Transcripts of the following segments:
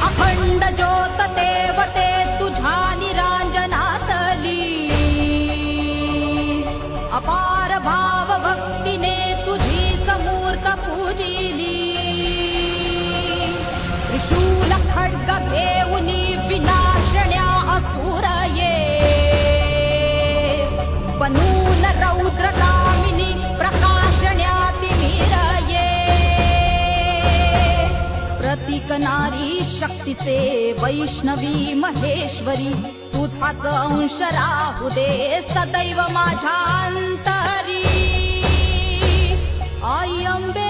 अखंड ज्योत देवते तुझ्या निरांजनातली, अपार भाव भक्तीने तुझीच मूर्त पूजिली. त्रिशूल खड्ग घेऊनी विनाशण्या असुर ये, बनून रौद्र कामिनी प्रकाशण्या तिमिर ये. प्रतीक नारी शक्तीचे वैष्णवी महेश्वरी, तुझाच अंश राहू दे सदैव माझ्या अंतरी. आई अंबे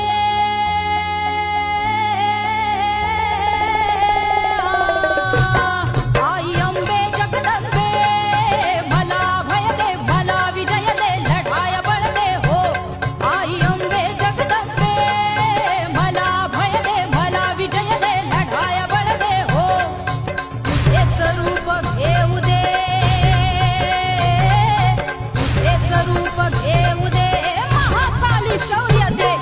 आई अंबे जगदंबे, भला भय दे भला विजय दे लढाय बळ दे हो. आई अंबे जगदंबे, भला भय दे भला विजय दे लढाय बळ दे हो. तुझेच रूप घेऊ दे, तुझेच रूप घेऊ दे, महाकाली शौर्य दे.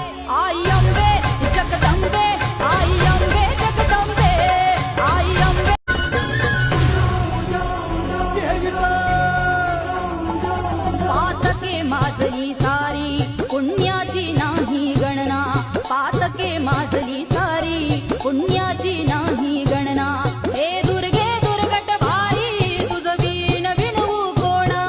आई अंबे जगदंबे, आई अंबे जगदंबे, आई अंबे. पातके माझली सारी पुण्याची नाही गणना, पातके माझली सारी पुण्याची नाही गणना. हे दुर्गे दुर्गट भारी, तुझ वीण विणवू कोणा.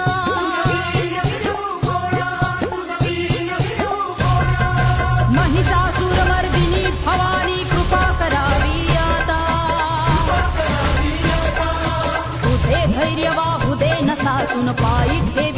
महिषासुर मर्दिनी भवानी कृपा करावी आता. तुझे धैर्य वाहू दे नसातून पायी ठेवी